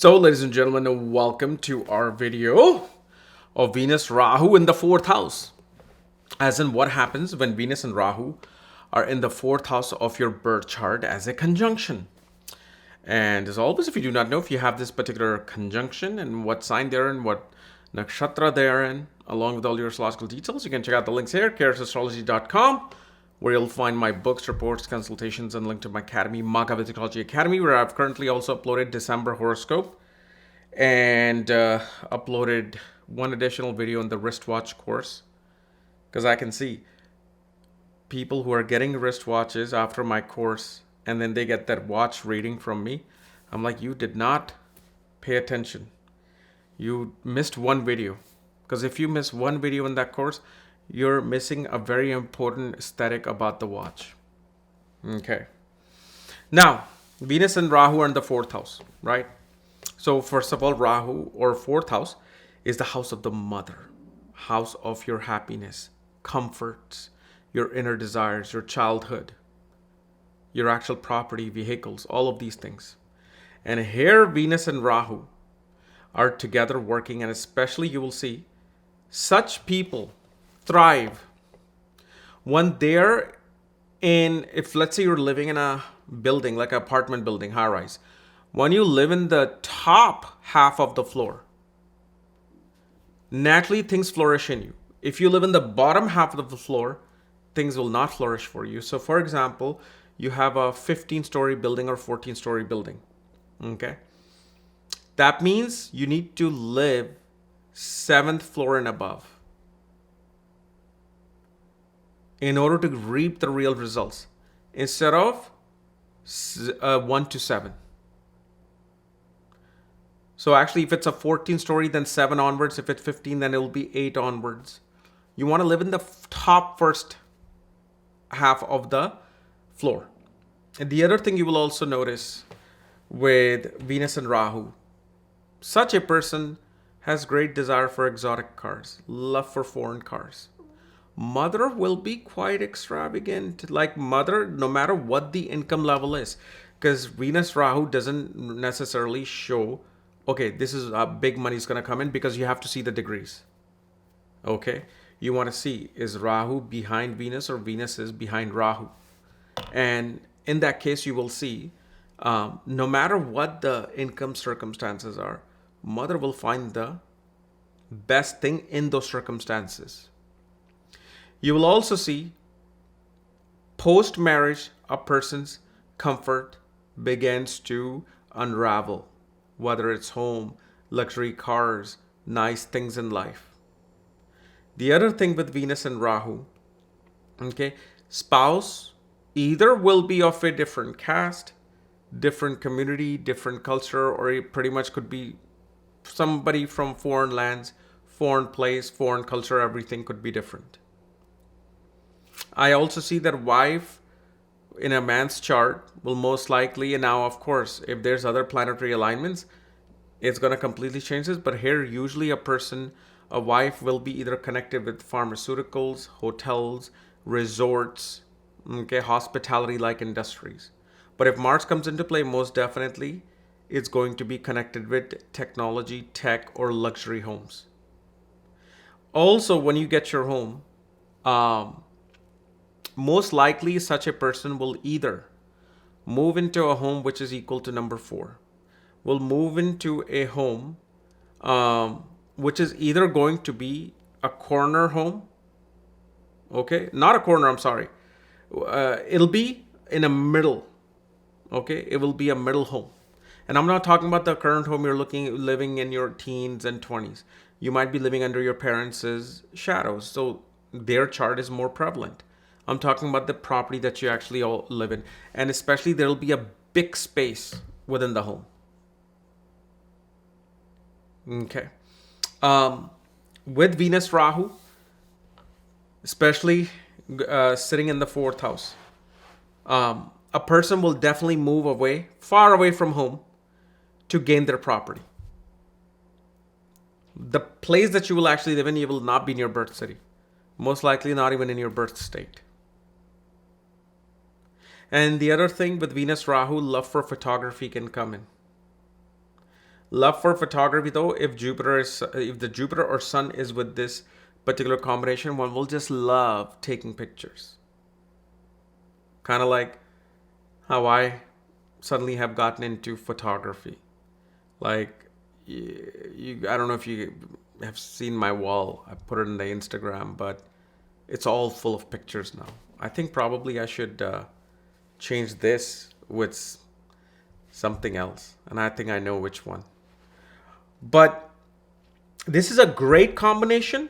So, ladies and gentlemen, welcome to our video of Venus Rahu in the fourth house. As in, what happens when Venus and Rahu are in the fourth house of your birth chart as a conjunction. And as always, if you do not know if you have this particular conjunction and what sign they're in, what nakshatra they're in, along with all your astrological details, you can check out the links here, kapielastrology.com, where you'll find my books, reports, consultations, and link to my academy, Vedic Astrology Academy, where I've currently also uploaded December horoscope and uploaded one additional video on the wristwatch course. Because I can see people who are getting wristwatches after my course and then they get that watch reading from me. I'm like, you did not pay attention. You missed one video. Because if you miss one video in that course, you're missing a very important aesthetic about the watch. Okay. Now, Venus and Rahu are in the fourth house, right? So first of all, Rahu or fourth house is the house of the mother, house of your happiness, comforts, your inner desires, your childhood, your actual property, vehicles, all of these things. And here Venus and Rahu are together working, and especially you will see such people thrive when they're in, if let's say you're living in a building, like an apartment building, high rise, when you live in the top half of the floor, naturally things flourish in you. If you live in the bottom half of the floor, things will not flourish for you. So for example, you have a 15-story building or 14-story building. Okay. That means you need to live 7th floor and above in order to reap the real results instead of 1 to 7. So actually, if it's a 14-story, then 7 onwards. If it's 15, then it will be 8 onwards. You want to live in the top first half of the floor. And the other thing you will also notice with Venus and Rahu, such a person has great desire for exotic cars, love for foreign cars. Mother will be quite extravagant, like mother, no matter what the income level is, because Venus Rahu doesn't necessarily show, okay, this is big money is going to come in, because you have to see the degrees. Okay, you want to see, is Rahu behind Venus or Venus is behind Rahu? And in that case, you will see, no matter what the income circumstances are, mother will find the best thing in those circumstances. You will also see post-marriage, a person's comfort begins to unravel, whether it's home, luxury cars, nice things in life. The other thing with Venus and Rahu, okay, spouse either will be of a different caste, different community, different culture, or it pretty much could be somebody from foreign lands, foreign place, foreign culture, everything could be different. I also see that wife in a man's chart will most likely, and now of course, if there's other planetary alignments, it's going to completely change this. But here, usually a wife will be either connected with pharmaceuticals, hotels, resorts, okay, hospitality-like industries. But if Mars comes into play, most definitely, it's going to be connected with technology, tech, or luxury homes. Also, when you get your home, most likely such a person will either move into a home which is equal to number 4, will move into a home which is either going to be a corner home, okay, not a corner, I'm sorry, it'll be in a middle, okay, it will be a middle home. And I'm not talking about the current home you're living in your teens and 20s. You might be living under your parents' shadows, so their chart is more prevalent. I'm talking about the property that you actually all live in. And especially there'll be a big space within the home. Okay. With Venus Rahu, especially sitting in the fourth house, a person will definitely move away, far away from home to gain their property. The place that you will actually live in, you will not be in your birth city. Most likely not even in your birth state. And the other thing with Venus Rahu, love for photography can come in. Love for photography though, if the Jupiter or Sun is with this particular combination, one will just love taking pictures. Kind of like how I suddenly have gotten into photography. Like, I don't know if you have seen my wall. I put it in the Instagram, but it's all full of pictures now. I think probably I should change this with something else, and I think I know which one. But this is a great combination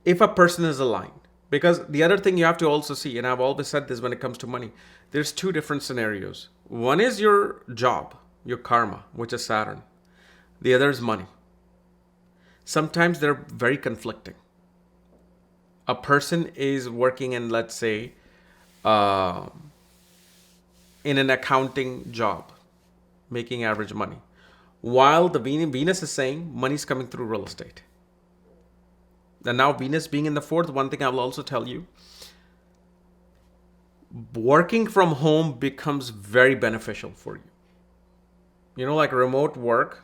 if a person is aligned. Because the other thing you have to also see, and I've always said this when it comes to money, there's two different scenarios. One is your job, your karma, which is Saturn. The other is money. Sometimes they're very conflicting. A person is working in, let's say, in an accounting job, making average money, while the Venus is saying money's coming through real estate. And now Venus being in the fourth, one thing I will also tell you, working from home becomes very beneficial for you. You know, like remote work,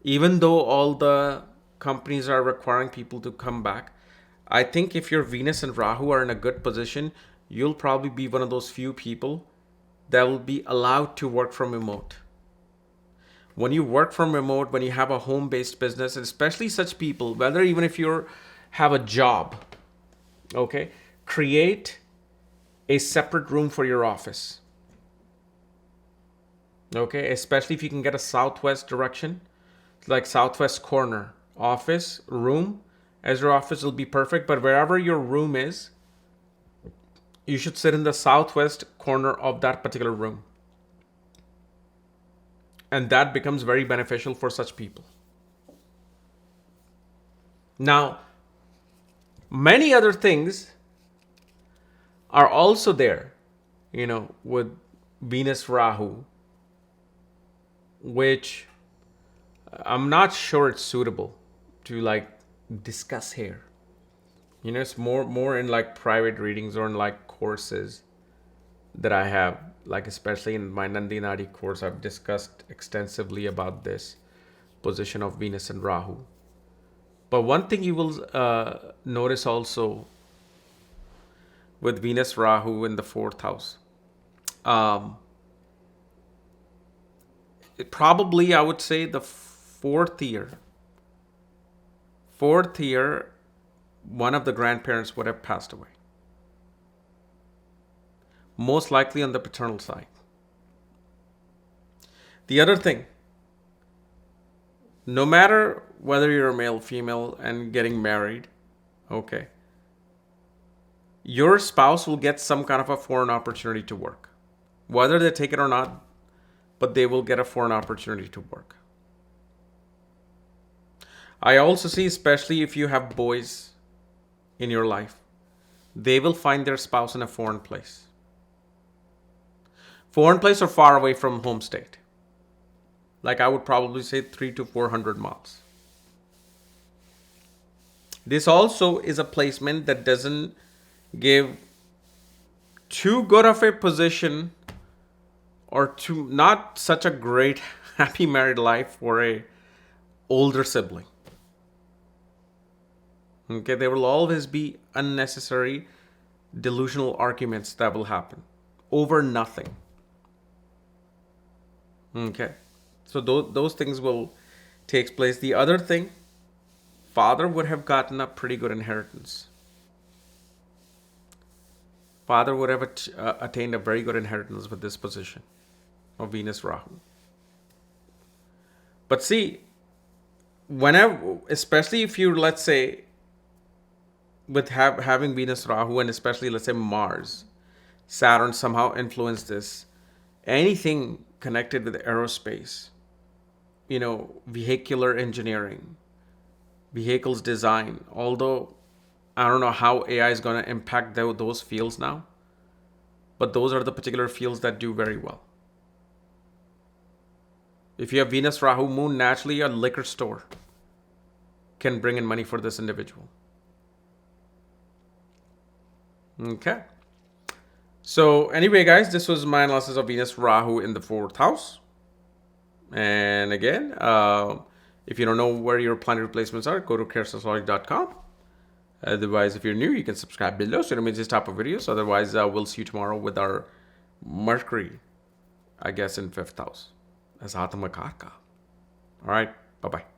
even though all the companies are requiring people to come back, I think if your Venus and Rahu are in a good position, you'll probably be one of those few people that will be allowed to work from remote. When you work from remote, when you have a home-based business, especially such people, whether even if you have a job, okay, create a separate room for your office. Okay, especially if you can get a southwest direction, like southwest corner office room, as your office will be perfect. But wherever your room is, you should sit in the southwest corner of that particular room. And that becomes very beneficial for such people. Now, many other things are also there, you know, with Venus Rahu, which I'm not sure it's suitable to like discuss here. You know, it's more in like private readings or in like courses that I have, like especially in my Nandi Nadi course, I've discussed extensively about this position of Venus and Rahu. But one thing you will notice also with Venus Rahu in the fourth house, probably I would say the fourth year, one of the grandparents would have passed away. Most likely on the paternal side. The other thing, no matter whether you're a male, female, and getting married, okay, your spouse will get some kind of a foreign opportunity to work. Whether they take it or not, but they will get a foreign opportunity to work. I also see, especially if you have boys in your life, they will find their spouse in a foreign place. Foreign place or far away from home state. Like I would probably say 300 to 400 miles. This also is a placement that doesn't give too good of a position or too not such a great happy married life for a older sibling. Okay, there will always be unnecessary delusional arguments that will happen over nothing. Okay, so those things will take place. The other thing, father would have gotten a pretty good inheritance. Father would have attained a very good inheritance with this position of Venus Rahu. But see, whenever, especially if you, let's say, with having Venus Rahu and especially, let's say, Mars, Saturn somehow influenced this, anything connected with aerospace, you know, vehicular engineering, vehicles design, although I don't know how AI is going to impact those fields now, but those are the particular fields that do very well. If you have Venus, Rahu, Moon, naturally a liquor store can bring in money for this individual. Okay. So anyway, guys, this was my analysis of Venus, Rahu in the fourth house. And again, if you don't know where your planetary replacements are, go to careastrology.com. Otherwise, if you're new, you can subscribe below so you don't miss this type of videos. Otherwise, we'll see you tomorrow with our Mercury, I guess, in 5th house. As Atmakarka. All right. Bye-bye.